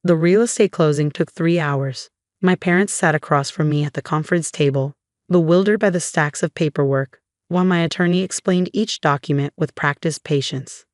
The real estate closing took 3 hours. My parents sat across from me at the conference table, bewildered by the stacks of paperwork, while my attorney explained each document with practiced patience.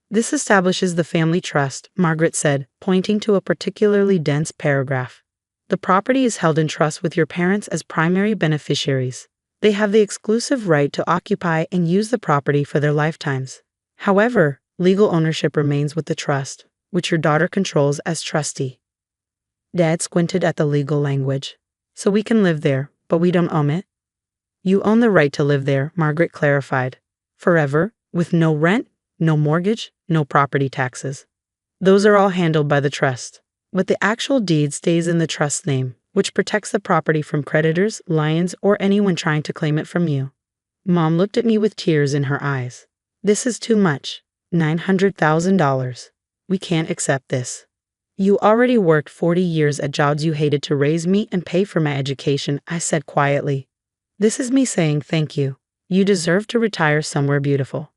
This establishes the family trust, Margaret said, pointing to a particularly dense paragraph. The property is held in trust with your parents as primary beneficiaries. They have the exclusive right to occupy and use the property for their lifetimes. However, legal ownership remains with the trust, which your daughter controls as trustee. Dad squinted at the legal language. So we can live there, but we don't own it? You own the right to live there, Margaret clarified. Forever, with no rent, no mortgage, no property taxes. Those are all handled by the trust. But the actual deed stays in the trust's name, which protects the property from creditors, liens, or anyone trying to claim it from you. Mom looked at me with tears in her eyes. This is too much. $900,000. We can't accept this. You already worked 40 years at jobs you hated to raise me and pay for my education, I said quietly. This is me saying thank you. You deserve to retire somewhere beautiful.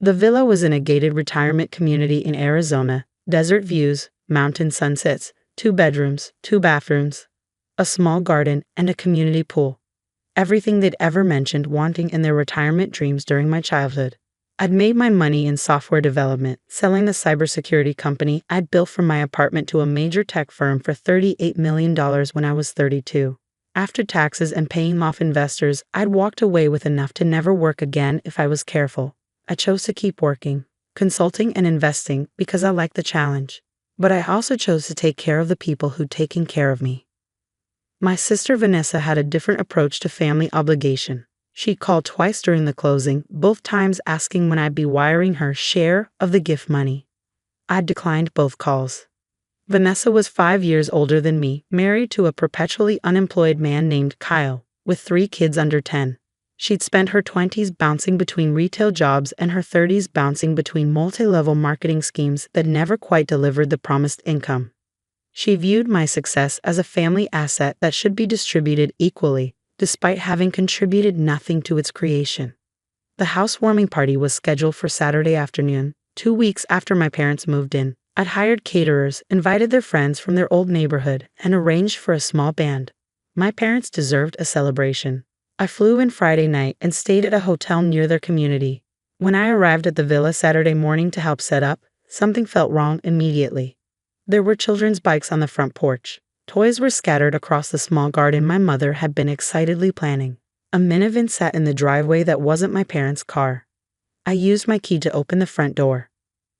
The villa was in a gated retirement community in Arizona, desert views, mountain sunsets, 2 bedrooms, 2 bathrooms, a small garden, and a community pool. Everything they'd ever mentioned wanting in their retirement dreams during my childhood. I'd made my money in software development, selling the cybersecurity company I'd built from my apartment to a major tech firm for $38 million when I was 32. After taxes and paying off investors, I'd walked away with enough to never work again if I was careful. I chose to keep working, consulting and investing because I liked the challenge. But I also chose to take care of the people who'd taken care of me. My sister Vanessa had a different approach to family obligation. She called twice during the closing, both times asking when I'd be wiring her share of the gift money. I declined both calls. Vanessa was 5 years older than me, married to a perpetually unemployed man named Kyle, with 3 kids under 10. She'd spent her 20s bouncing between retail jobs and her 30s bouncing between multi-level marketing schemes that never quite delivered the promised income. She viewed my success as a family asset that should be distributed equally, despite having contributed nothing to its creation. The housewarming party was scheduled for Saturday afternoon, 2 weeks after my parents moved in. I'd hired caterers, invited their friends from their old neighborhood, and arranged for a small band. My parents deserved a celebration. I flew in Friday night and stayed at a hotel near their community. When I arrived at the villa Saturday morning to help set up, something felt wrong immediately. There were children's bikes on the front porch. Toys were scattered across the small garden my mother had been excitedly planning. A minivan sat in the driveway that wasn't my parents' car. I used my key to open the front door.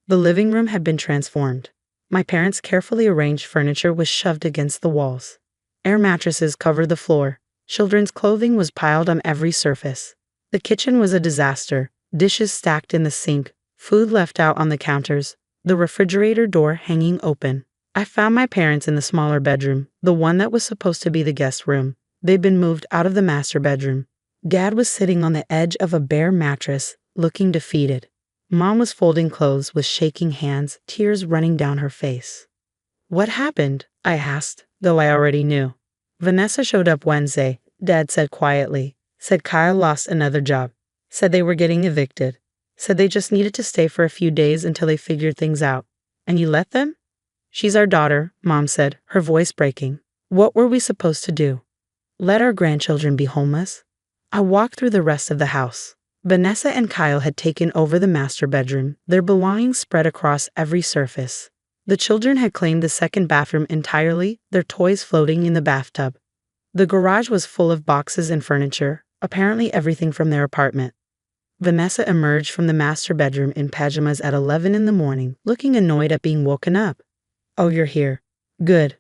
The living room had been transformed. My parents' carefully arranged furniture was shoved against the walls. Air mattresses covered the floor. Children's clothing was piled on every surface. The kitchen was a disaster. Dishes stacked in the sink, food left out on the counters, the refrigerator door hanging open. I found my parents in the smaller bedroom, the one that was supposed to be the guest room. They'd been moved out of the master bedroom. Dad was sitting on the edge of a bare mattress, looking defeated. Mom was folding clothes with shaking hands, tears running down her face. What happened? I asked, though I already knew. Vanessa showed up Wednesday, Dad said quietly. Said Kyle lost another job. Said they were getting evicted. Said they just needed to stay for a few days until they figured things out. And you let them? She's our daughter, Mom said, her voice breaking. What were we supposed to do? Let our grandchildren be homeless? I walked through the rest of the house. Vanessa and Kyle had taken over the master bedroom, their belongings spread across every surface. The children had claimed the second bathroom entirely, their toys floating in the bathtub. The garage was full of boxes and furniture, apparently everything from their apartment. Vanessa emerged from the master bedroom in pajamas at 11 in the morning, looking annoyed at being woken up. Oh, you're here. Good.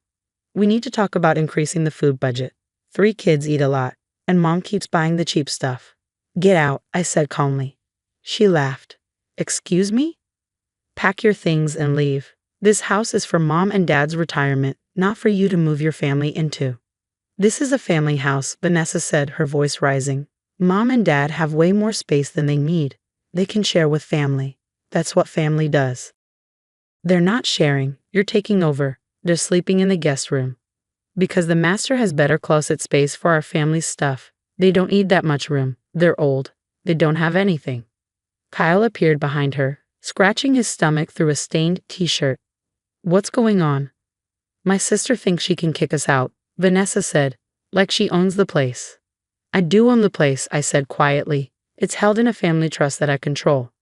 We need to talk about increasing the food budget. 3 kids eat a lot, and Mom keeps buying the cheap stuff. Get out, I said calmly. She laughed. Excuse me? Pack your things and leave. This house is for Mom and Dad's retirement, not for you to move your family into. This is a family house, Vanessa said, her voice rising. Mom and Dad have way more space than they need. They can share with family. That's what family does. They're not sharing. You're taking over. They're sleeping in the guest room. Because the master has better closet space for our family's stuff. They don't need that much room. They're old. They don't have anything. Kyle appeared behind her, scratching his stomach through a stained t-shirt. What's going on? My sister thinks she can kick us out, Vanessa said, like she owns the place. I do own the place, I said quietly. It's held in a family trust that I control.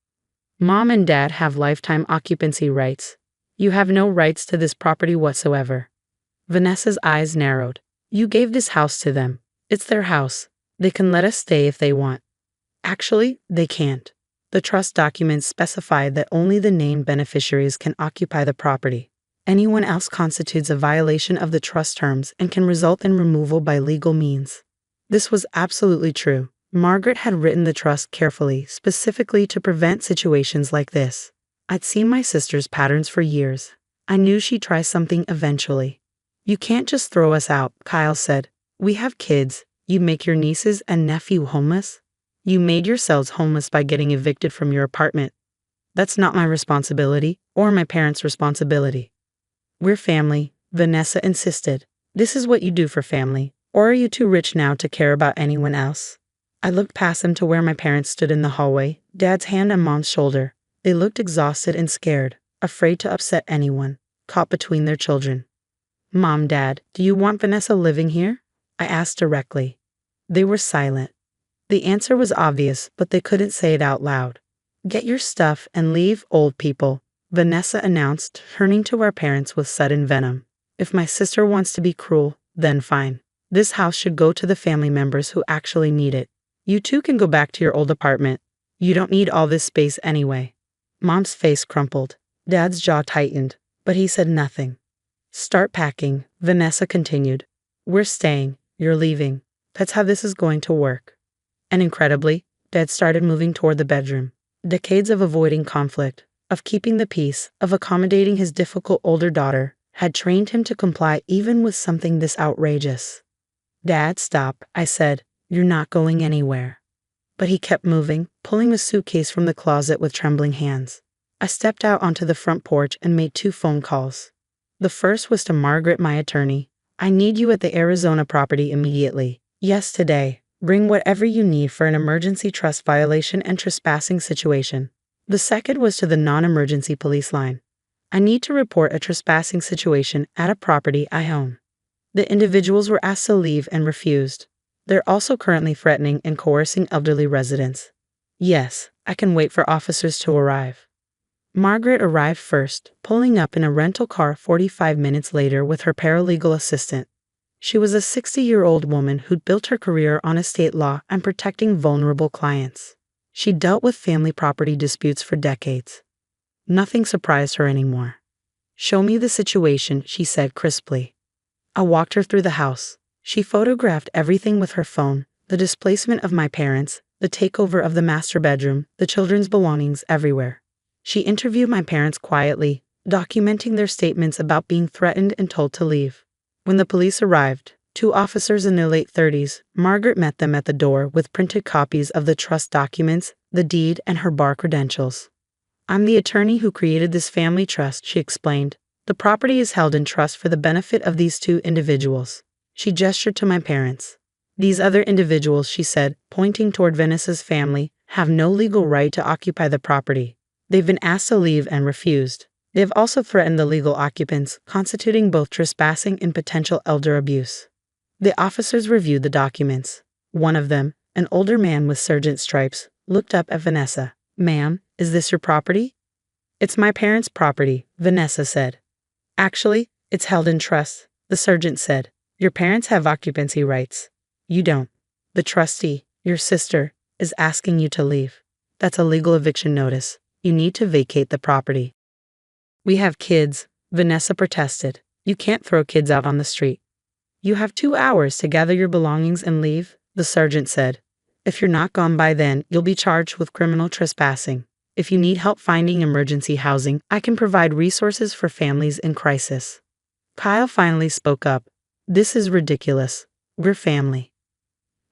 Mom and Dad have lifetime occupancy rights. You have no rights to this property whatsoever. Vanessa's eyes narrowed. You gave this house to them. It's their house. They can let us stay if they want. Actually, they can't. The trust documents specify that only the named beneficiaries can occupy the property. Anyone else constitutes a violation of the trust terms and can result in removal by legal means. This was absolutely true. Margaret had written the trust carefully, specifically to prevent situations like this. I'd seen my sister's patterns for years. I knew she'd try something eventually. You can't just throw us out, Kyle said. We have kids. You make your nieces and nephew homeless? You made yourselves homeless by getting evicted from your apartment. That's not my responsibility, or my parents' responsibility. We're family, Vanessa insisted. This is what you do for family, or are you too rich now to care about anyone else? I looked past them to where my parents stood in the hallway, Dad's hand on Mom's shoulder. They looked exhausted and scared, afraid to upset anyone, caught between their children. Mom, Dad, do you want Vanessa living here? I asked directly. They were silent. The answer was obvious, but they couldn't say it out loud. Get your stuff and leave, old people, Vanessa announced, turning to our parents with sudden venom. If my sister wants to be cruel, then fine. This house should go to the family members who actually need it. You two can go back to your old apartment. You don't need all this space anyway. Mom's face crumpled. Dad's jaw tightened, but he said nothing. Start packing, Vanessa continued. We're staying, you're leaving. That's how this is going to work. And incredibly, Dad started moving toward the bedroom. Decades of avoiding conflict, of keeping the peace, of accommodating his difficult older daughter, had trained him to comply even with something this outrageous. Dad, stop, I said. You're not going anywhere. But he kept moving, pulling the suitcase from the closet with trembling hands. I stepped out onto the front porch and made 2 phone calls. The first was to Margaret, my attorney. I need you at the Arizona property immediately. Yes, today. Bring whatever you need for an emergency trust violation and trespassing situation. The second was to the non-emergency police line. I need to report a trespassing situation at a property I own. The individuals were asked to leave and refused. They're also currently threatening and coercing elderly residents. Yes, I can wait for officers to arrive. Margaret arrived first, pulling up in a rental car 45 minutes later with her paralegal assistant. She was a 60-year-old woman who'd built her career on estate law and protecting vulnerable clients. She dealt with family property disputes for decades. Nothing surprised her anymore. Show me the situation, she said crisply. I walked her through the house. She photographed everything with her phone, the displacement of my parents, the takeover of the master bedroom, the children's belongings everywhere. She interviewed my parents quietly, documenting their statements about being threatened and told to leave. When the police arrived, 2 officers in their late 30s, Margaret met them at the door with printed copies of the trust documents, the deed, and her bar credentials. I'm the attorney who created this family trust, she explained. The property is held in trust for the benefit of these 2 individuals. She gestured to my parents. These other individuals, she said, pointing toward Vanessa's family, have no legal right to occupy the property. They've been asked to leave and refused. They have also threatened the legal occupants, constituting both trespassing and potential elder abuse. The officers reviewed the documents. One of them, an older man with sergeant stripes, looked up at Vanessa. Ma'am, is this your property? It's my parents' property, Vanessa said. Actually, it's held in trust, the sergeant said. Your parents have occupancy rights. You don't. The trustee, your sister, is asking you to leave. That's a legal eviction notice. You need to vacate the property. We have kids, Vanessa protested. You can't throw kids out on the street. You have 2 hours to gather your belongings and leave, the sergeant said. If you're not gone by then, you'll be charged with criminal trespassing. If you need help finding emergency housing, I can provide resources for families in crisis. Kyle finally spoke up. This is ridiculous. We're family.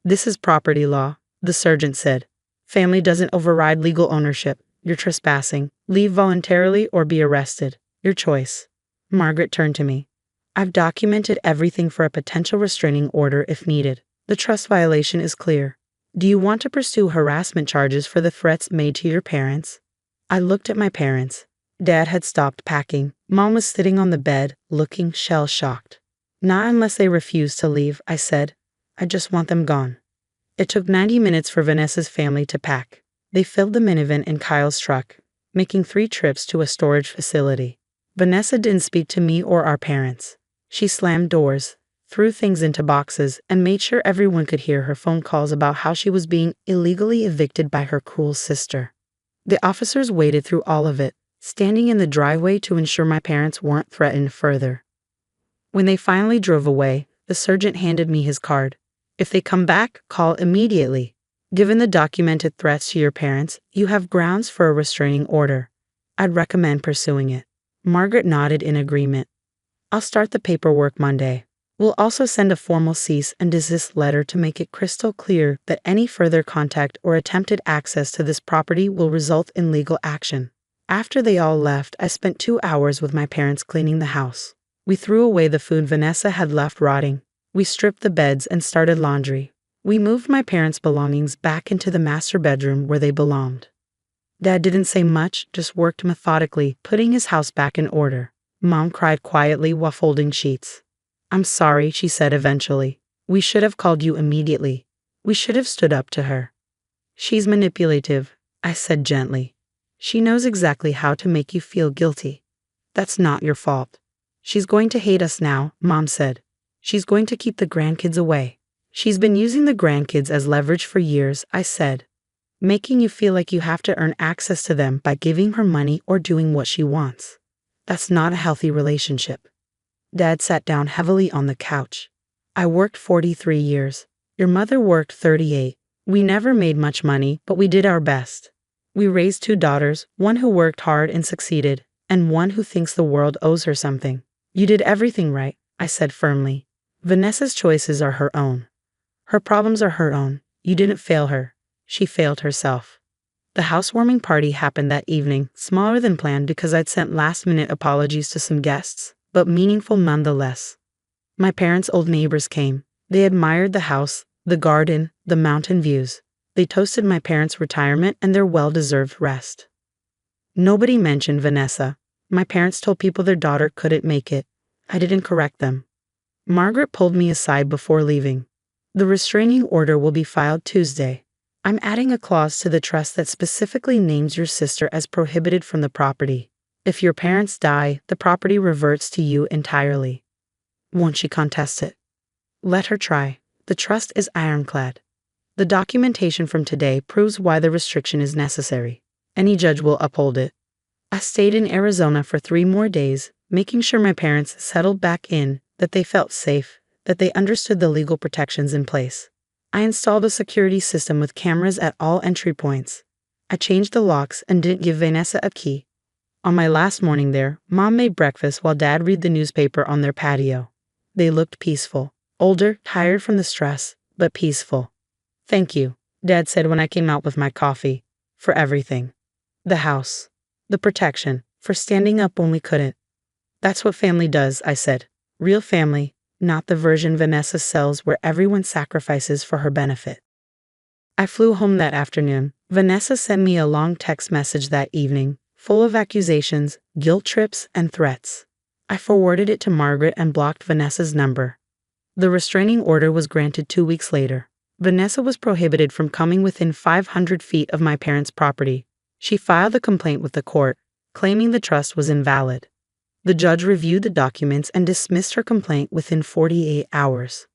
This is property law, the sergeant said. Family doesn't override legal ownership. You're trespassing. Leave voluntarily or be arrested. Your choice. Margaret turned to me. I've documented everything for a potential restraining order if needed. The trust violation is clear. Do you want to pursue harassment charges for the threats made to your parents? I looked at my parents. Dad had stopped packing. Mom was sitting on the bed, looking shell-shocked. Not unless they refuse to leave, I said. I just want them gone. It took 90 minutes for Vanessa's family to pack. They filled the minivan in Kyle's truck, making 3 trips to a storage facility. Vanessa didn't speak to me or our parents. She slammed doors, threw things into boxes, and made sure everyone could hear her phone calls about how she was being illegally evicted by her cruel sister. The officers waited through all of it, standing in the driveway to ensure my parents weren't threatened further. When they finally drove away, the sergeant handed me his card. If they come back, call immediately. Given the documented threats to your parents, you have grounds for a restraining order. I'd recommend pursuing it. Margaret nodded in agreement. I'll start the paperwork Monday. We'll also send a formal cease and desist letter to make it crystal clear that any further contact or attempted access to this property will result in legal action. After they all left, I spent 2 hours with my parents cleaning the house. We threw away the food Vanessa had left rotting. We stripped the beds and started laundry. We moved my parents' belongings back into the master bedroom where they belonged. Dad didn't say much, just worked methodically, putting his house back in order. Mom cried quietly while folding sheets. I'm sorry, she said eventually. We should have called you immediately. We should have stood up to her. She's manipulative, I said gently. She knows exactly how to make you feel guilty. That's not your fault. She's going to hate us now, Mom said. She's going to keep the grandkids away. She's been using the grandkids as leverage for years, I said. Making you feel like you have to earn access to them by giving her money or doing what she wants. That's not a healthy relationship. Dad sat down heavily on the couch. I worked 43 years. Your mother worked 38. We never made much money, but we did our best. We raised 2 daughters, one who worked hard and succeeded, and one who thinks the world owes her something. You did everything right, I said firmly. Vanessa's choices are her own. Her problems are her own. You didn't fail her. She failed herself. The housewarming party happened that evening, smaller than planned because I'd sent last-minute apologies to some guests, but meaningful nonetheless. My parents' old neighbors came. They admired the house, the garden, the mountain views. They toasted my parents' retirement and their well-deserved rest. Nobody mentioned Vanessa. My parents told people their daughter couldn't make it. I didn't correct them. Margaret pulled me aside before leaving. The restraining order will be filed Tuesday. I'm adding a clause to the trust that specifically names your sister as prohibited from the property. If your parents die, the property reverts to you entirely. Won't she contest it? Let her try. The trust is ironclad. The documentation from today proves why the restriction is necessary. Any judge will uphold it. I stayed in Arizona for 3 more days, making sure my parents settled back in, that they felt safe, that they understood the legal protections in place. I installed a security system with cameras at all entry points. I changed the locks and didn't give Vanessa a key. On my last morning there, Mom made breakfast while Dad read the newspaper on their patio. They looked peaceful. Older, tired from the stress, but peaceful. Thank you, Dad said when I came out with my coffee. For everything. The house. The protection. For standing up when we couldn't. That's what family does, I said. Real family, not the version Vanessa sells where everyone sacrifices for her benefit. I flew home that afternoon. Vanessa sent me a long text message that evening, full of accusations, guilt trips, and threats. I forwarded it to Margaret and blocked Vanessa's number. The restraining order was granted 2 weeks later. Vanessa was prohibited from coming within 500 feet of my parents' property. She filed a complaint with the court, claiming the trust was invalid. The judge reviewed the documents and dismissed her complaint within 48 hours.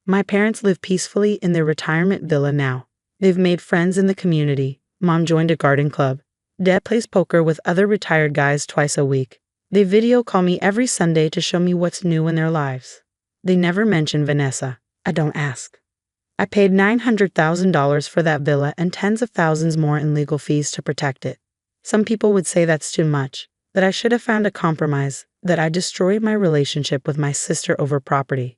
My parents live peacefully in their retirement villa now. They've made friends in the community. Mom joined a garden club. Dad plays poker with other retired guys twice a week. They video call me every Sunday to show me what's new in their lives. They never mention Vanessa. I don't ask. I paid $900,000 for that villa and tens of thousands more in legal fees to protect it. Some people would say that's too much, that I should have found a compromise, that I destroyed my relationship with my sister over property.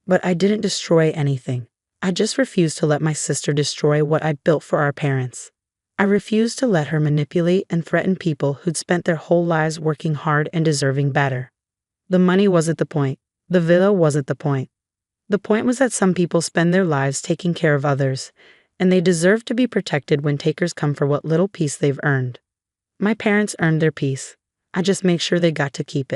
But I didn't destroy anything. I just refused to let my sister destroy what I built for our parents. I refused to let her manipulate and threaten people who'd spent their whole lives working hard and deserving better. The money wasn't the point. The villa wasn't the point. The point was that some people spend their lives taking care of others, and they deserve to be protected when takers come for what little peace they've earned. My parents earned their peace. I just make sure they got to keep it.